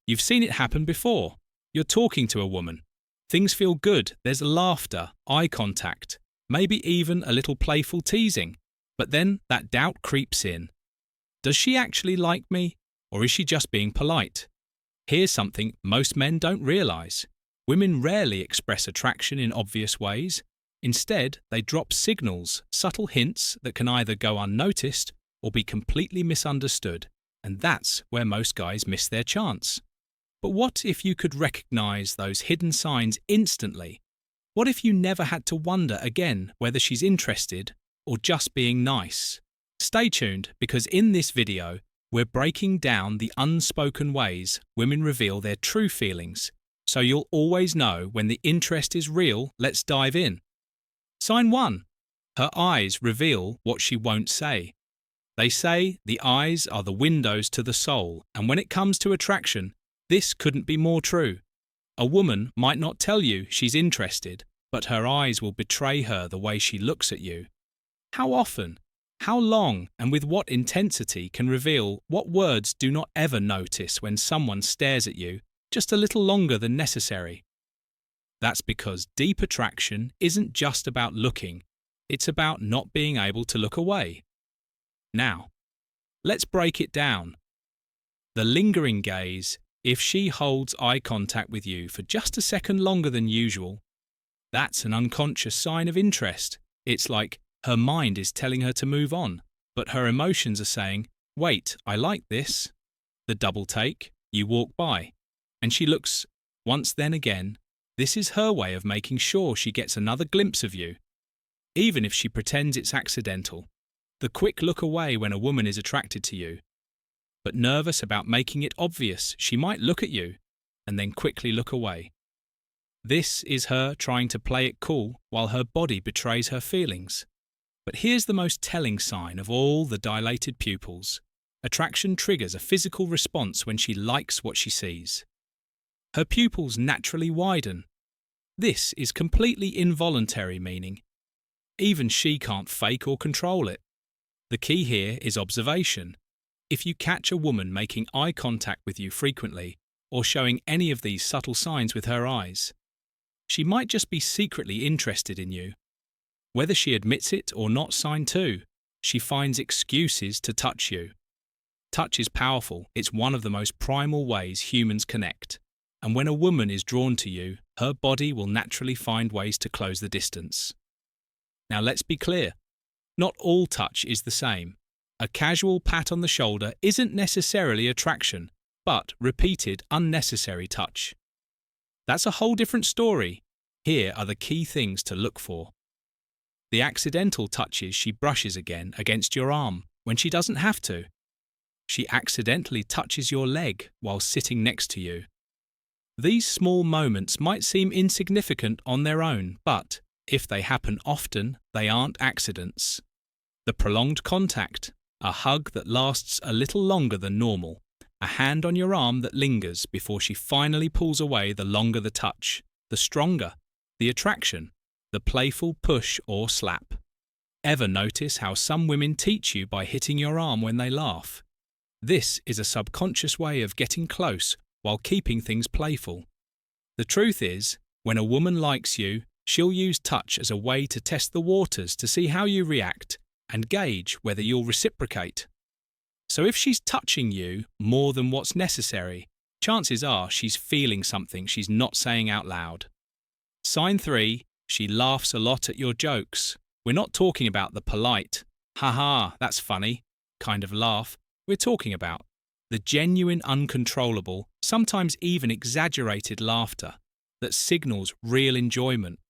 You've seen it happen before. You're talking to a woman. Things feel good, there's laughter, eye contact, maybe even a little playful teasing. But then that doubt creeps in. Does she actually like me, or is she just being polite? Here's something most men don't realize. Women rarely express attraction in obvious ways. Instead, they drop signals, subtle hints that can either go unnoticed or be completely misunderstood, and that's where most guys miss their chance. But what if you could recognize those hidden signs instantly? What if you never had to wonder again whether she's interested or just being nice? Stay tuned, because in this video, we're breaking down the unspoken ways women reveal their true feelings, so you'll always know when the interest is real. Let's dive in. Sign 1. Her eyes reveal what she won't say. They say the eyes are the windows to the soul, and when it comes to attraction, this couldn't be more true. A woman might not tell you she's interested, but her eyes will betray her the way she looks at you. How often, how long, and with what intensity can reveal what words do not ever notice when someone stares at you just a little longer than necessary. That's because deep attraction isn't just about looking, it's about not being able to look away. Now, let's break it down. The lingering gaze, if she holds eye contact with you for just a second longer than usual, that's an unconscious sign of interest. It's like her mind is telling her to move on, but her emotions are saying, "Wait, I like this." The double take, you walk by, and she looks once then again. This is her way of making sure she gets another glimpse of you, even if she pretends it's accidental. The quick look away when a woman is attracted to you, but nervous about making it obvious, she might look at you and then quickly look away. This is her trying to play it cool while her body betrays her feelings. But here's the most telling sign of all the dilated pupils. Attraction triggers a physical response when she likes what she sees. Her pupils naturally widen. This is completely involuntary, meaning even she can't fake or control it. The key here is observation. If you catch a woman making eye contact with you frequently, or showing any of these subtle signs with her eyes, she might just be secretly interested in you. Whether she admits it or not, sign 2, she finds excuses to touch you. Touch is powerful. It's one of the most primal ways humans connect. And when a woman is drawn to you, her body will naturally find ways to close the distance. Now let's be clear. Not all touch is the same. A casual pat on the shoulder isn't necessarily attraction, but repeated, unnecessary touch. That's a whole different story. Here are the key things to look for. The accidental touches she brushes again against your arm when she doesn't have to. She accidentally touches your leg while sitting next to you. These small moments might seem insignificant on their own, but if they happen often, they aren't accidents. The prolonged contact, a hug that lasts a little longer than normal, a hand on your arm that lingers before she finally pulls away. The longer the touch, the stronger the attraction, the playful push or slap. Ever notice how some women teach you by hitting your arm when they laugh? This is a subconscious way of getting close while keeping things playful. The truth is, when a woman likes you, she'll use touch as a way to test the waters to see how you react and gauge whether you'll reciprocate. So if she's touching you more than what's necessary, chances are she's feeling something she's not saying out loud. Sign 3, she laughs a lot at your jokes. We're not talking about the polite, "haha, that's funny" kind of laugh. We're talking about the genuine, uncontrollable, sometimes even exaggerated laughter that signals real enjoyment.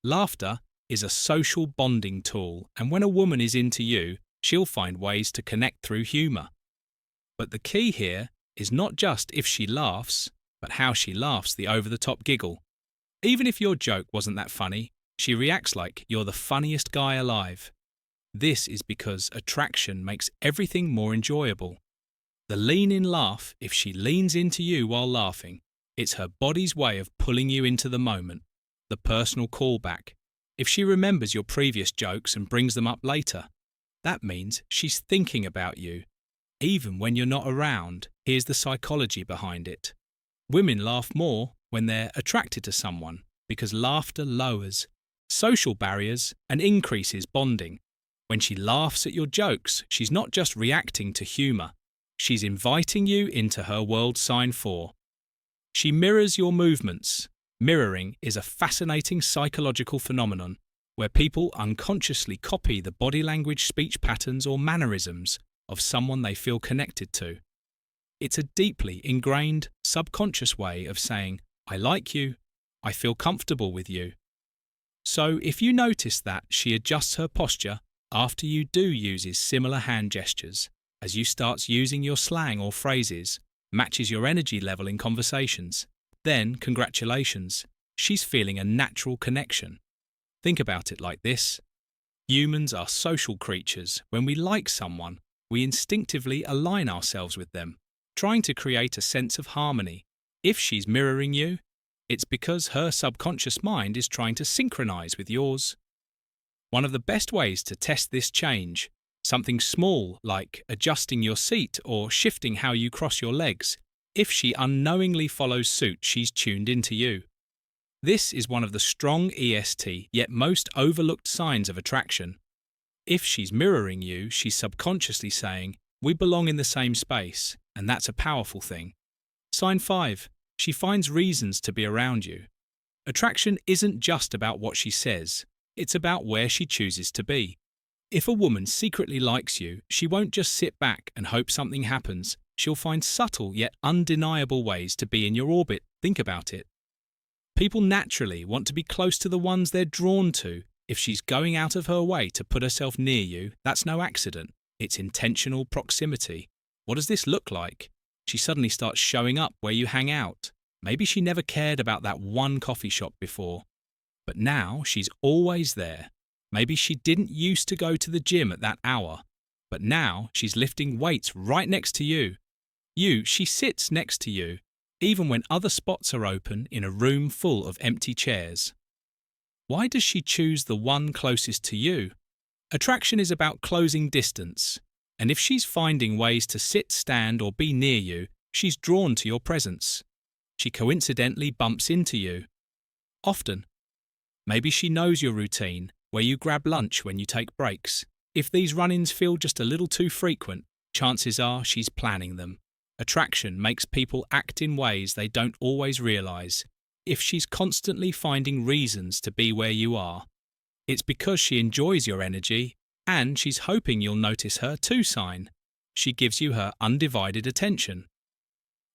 Laughter is a social bonding tool, and when a woman is into you, she'll find ways to connect through humour. But the key here is not just if she laughs, but how she laughs, the over-the-top giggle. Even if your joke wasn't that funny, she reacts like you're the funniest guy alive. This is because attraction makes everything more enjoyable. The lean-in laugh, if she leans into you while laughing, it's her body's way of pulling you into the moment, the personal callback. If she remembers your previous jokes and brings them up later, that means she's thinking about you. Even when you're not around, here's the psychology behind it. Women laugh more when they're attracted to someone because laughter lowers social barriers and increases bonding. When she laughs at your jokes, she's not just reacting to humour, she's inviting you into her world. Sign 4. She mirrors your movements. Mirroring is a fascinating psychological phenomenon where people unconsciously copy the body language, speech patterns, or mannerisms of someone they feel connected to. It's a deeply ingrained, subconscious way of saying, I like you, I feel comfortable with you. So if you notice that she adjusts her posture after you do uses similar hand gestures, as you starts using your slang or phrases, matches your energy level in conversations, then congratulations, she's feeling a natural connection. Think about it like this. Humans are social creatures. When we like someone, we instinctively align ourselves with them, trying to create a sense of harmony. If she's mirroring you, it's because her subconscious mind is trying to synchronize with yours. One of the best ways to test this change, something small like adjusting your seat or shifting how you cross your legs, if she unknowingly follows suit, she's tuned into you. This is one of the strong EST yet most overlooked signs of attraction. If she's mirroring you, she's subconsciously saying, we belong in the same space, and that's a powerful thing. Sign 5. She finds reasons to be around you. Attraction isn't just about what she says, it's about where she chooses to be. If a woman secretly likes you, she won't just sit back and hope something happens. She'll find subtle yet undeniable ways to be in your orbit. Think about it. People naturally want to be close to the ones they're drawn to. If she's going out of her way to put herself near you, that's no accident. It's intentional proximity. What does this look like? She suddenly starts showing up where you hang out. Maybe she never cared about that one coffee shop before, but now she's always there. Maybe she didn't used to go to the gym at that hour, but now she's lifting weights right next to you. She sits next to you, even when other spots are open in a room full of empty chairs. Why does she choose the one closest to you? Attraction is about closing distance, and if she's finding ways to sit, stand, or be near you, she's drawn to your presence. She coincidentally bumps into you. Often. Maybe she knows your routine, where you grab lunch when you take breaks. If these run-ins feel just a little too frequent, chances are she's planning them. Attraction makes people act in ways they don't always realize. If she's constantly finding reasons to be where you are, it's because she enjoys your energy and she's hoping you'll notice her too. Sign. She gives you her undivided attention.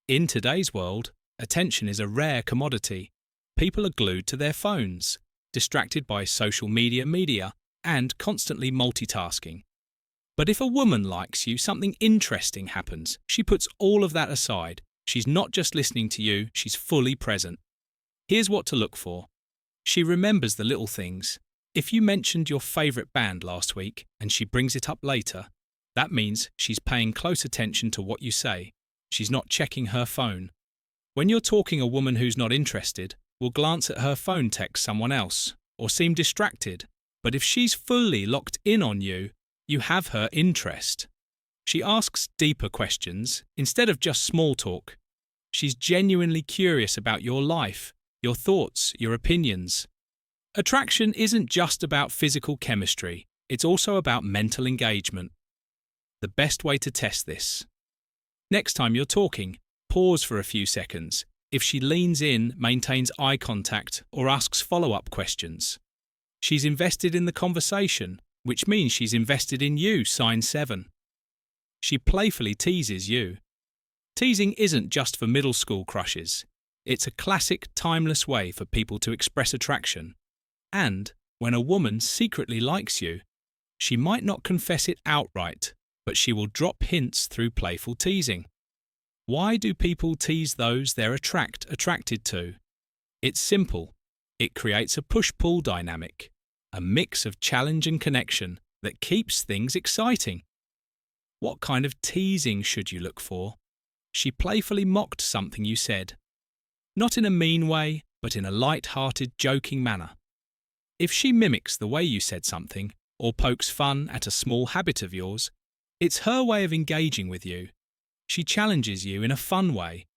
In today's world, attention is a rare commodity. People are glued to their phones, distracted by social media, and constantly multitasking. But if a woman likes you, something interesting happens. She puts all of that aside. She's not just listening to you, she's fully present. Here's what to look for. She remembers the little things. If you mentioned your favourite band last week and she brings it up later, that means she's paying close attention to what you say. She's not checking her phone. When you're talking, a woman who's not interested will glance at her phone, text someone else, or seem distracted. But if she's fully locked in on you, you have her interest. She asks deeper questions instead of just small talk. She's genuinely curious about your life, your thoughts, your opinions. Attraction isn't just about physical chemistry, it's also about mental engagement. The best way to test this. Next time you're talking, pause for a few seconds. If she leans in, maintains eye contact, or asks follow-up questions, she's invested in the conversation, which means she's invested in you. Sign 7. She playfully teases you. Teasing isn't just for middle school crushes. It's a classic, timeless way for people to express attraction. And when a woman secretly likes you, she might not confess it outright, but she will drop hints through playful teasing. Why do people tease those they're attracted to? It's simple. It creates a push-pull dynamic, a mix of challenge and connection that keeps things exciting. What kind of teasing should you look for? She playfully mocked something you said. Not in a mean way, but in a light-hearted, joking manner. If she mimics the way you said something, or pokes fun at a small habit of yours, it's her way of engaging with you. She challenges you in a fun way.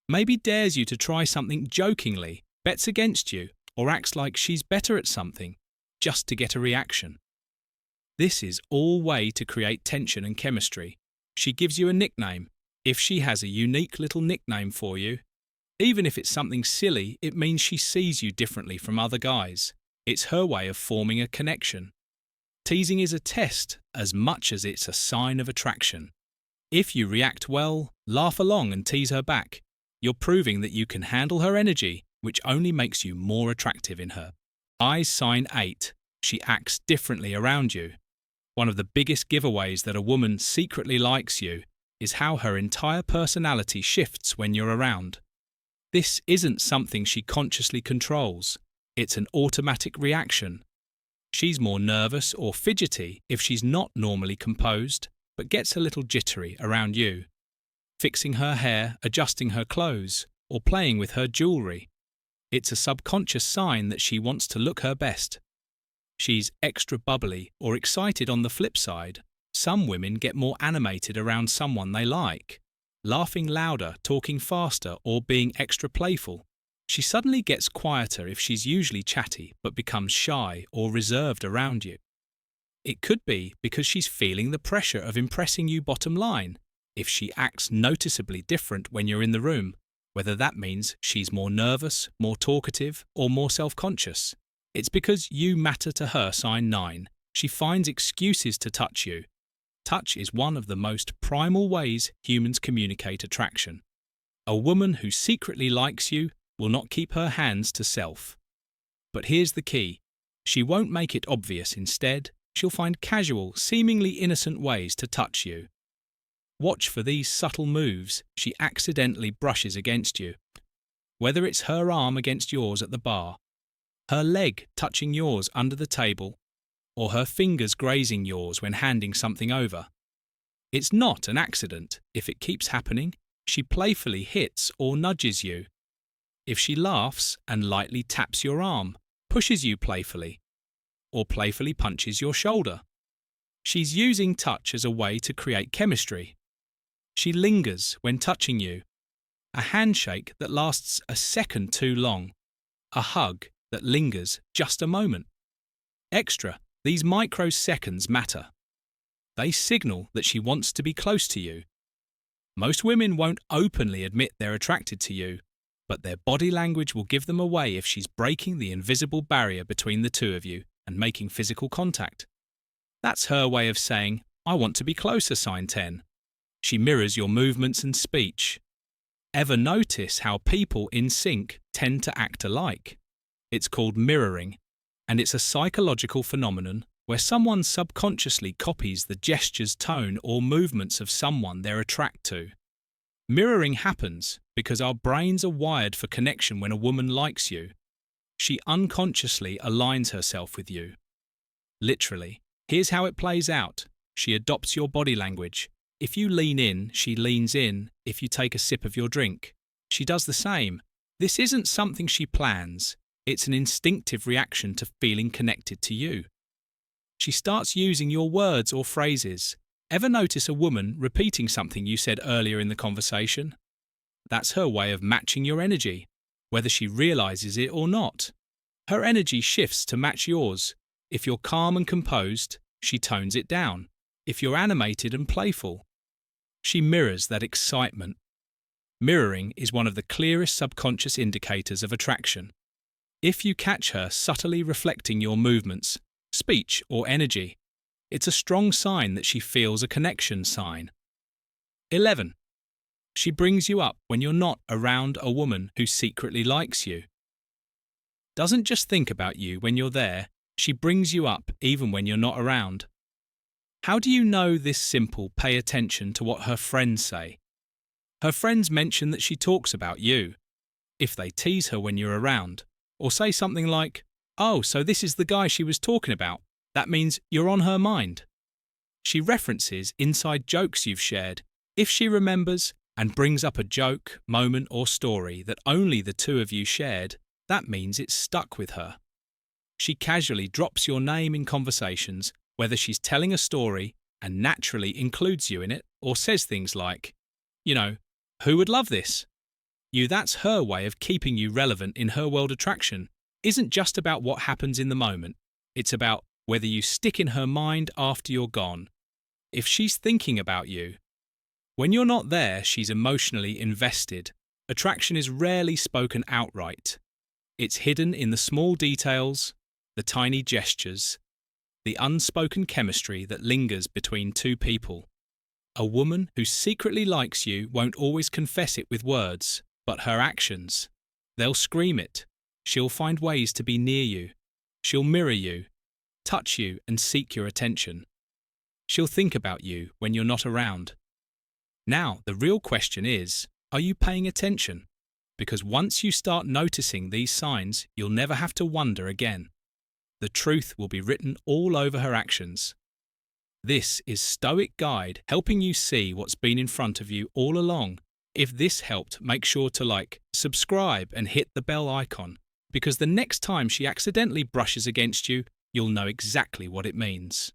Maybe dares you to try something jokingly, bets against you, or acts like she's better at something, just to get a reaction. This is all way to create tension and chemistry. She gives you a nickname. If she has a unique little nickname for you, even if it's something silly, it means she sees you differently from other guys. It's her way of forming a connection. Teasing is a test as much as it's a sign of attraction. If you react well, laugh along and tease her back, you're proving that you can handle her energy, which only makes you more attractive in her. Eyes sign 8. She acts differently around you. One of the biggest giveaways that a woman secretly likes you is how her entire personality shifts when you're around. This isn't something she consciously controls. It's an automatic reaction. She's more nervous or fidgety if she's not normally composed, but gets a little jittery around you. Fixing her hair, adjusting her clothes, or playing with her jewellery. It's a subconscious sign that she wants to look her best. She's extra bubbly or excited on the flip side. Some women get more animated around someone they like, laughing louder, talking faster, or being extra playful. She suddenly gets quieter if she's usually chatty but becomes shy or reserved around you. It could be because she's feeling the pressure of impressing you bottom line. If she acts noticeably different when you're in the room, whether that means she's more nervous, more talkative, or more self-conscious, it's because you matter to her, sign 9. She finds excuses to touch you. Touch is one of the most primal ways humans communicate attraction. A woman who secretly likes you will not keep her hands to self. But here's the key. She won't make it obvious. Instead, she'll find casual, seemingly innocent ways to touch you. Watch for these subtle moves. She accidentally brushes against you. Whether it's her arm against yours at the bar, her leg touching yours under the table, or her fingers grazing yours when handing something over. It's not an accident. If it keeps happening, she playfully hits or nudges you. If she laughs and lightly taps your arm, pushes you playfully, or playfully punches your shoulder, she's using touch as a way to create chemistry. She lingers when touching you. A handshake that lasts a second too long. A hug that lingers just a moment. Extra, these microseconds matter. They signal that she wants to be close to you. Most women won't openly admit they're attracted to you, but their body language will give them away if she's breaking the invisible barrier between the two of you and making physical contact. That's her way of saying, I want to be closer, sign 10. She mirrors your movements and speech. Ever notice how people in sync tend to act alike? It's called mirroring, and it's a psychological phenomenon where someone subconsciously copies the gestures, tone, or movements of someone they're attracted to. Mirroring happens because our brains are wired for connection when a woman likes you. She unconsciously aligns herself with you. Literally, here's how it plays out. She adopts your body language. If you lean in, she leans in. If you take a sip of your drink, she does the same. This isn't something she plans. It's an instinctive reaction to feeling connected to you. She starts using your words or phrases. Ever notice a woman repeating something you said earlier in the conversation? That's her way of matching your energy, whether she realizes it or not. Her energy shifts to match yours. If you're calm and composed, she tones it down. If you're animated and playful, she mirrors that excitement. Mirroring is one of the clearest subconscious indicators of attraction. If you catch her subtly reflecting your movements, speech, or energy, it's a strong sign that she feels a connection sign. 11. She brings you up when you're not around a woman who secretly likes you. Doesn't just think about you when you're there, she brings you up even when you're not around. How do you know this simple? Pay attention to what her friends say. Her friends mention that she talks about you. If they tease her when you're around, or say something like, oh, so this is the guy she was talking about, that means you're on her mind. She references inside jokes you've shared. If she remembers and brings up a joke, moment, or story that only the two of you shared, that means it's stuck with her. She casually drops your name in conversations, whether she's telling a story and naturally includes you in it, or says things like, you know, who would love this? That's her way of keeping you relevant in her world. Attraction isn't just about what happens in the moment, it's about whether you stick in her mind after you're gone. If she's thinking about you, when you're not there, she's emotionally invested. Attraction is rarely spoken outright. It's hidden in the small details, the tiny gestures, the unspoken chemistry that lingers between two people. A woman who secretly likes you won't always confess it with words, but her actions. They'll scream it. She'll find ways to be near you. She'll mirror you, touch you, and seek your attention. She'll think about you when you're not around. Now, the real question is, are you paying attention? Because once you start noticing these signs, you'll never have to wonder again. The truth will be written all over her actions. This is Stoic Guide, helping you see what's been in front of you all along. If this helped, make sure to like, subscribe, and hit the bell icon, because the next time she accidentally brushes against you, you'll know exactly what it means.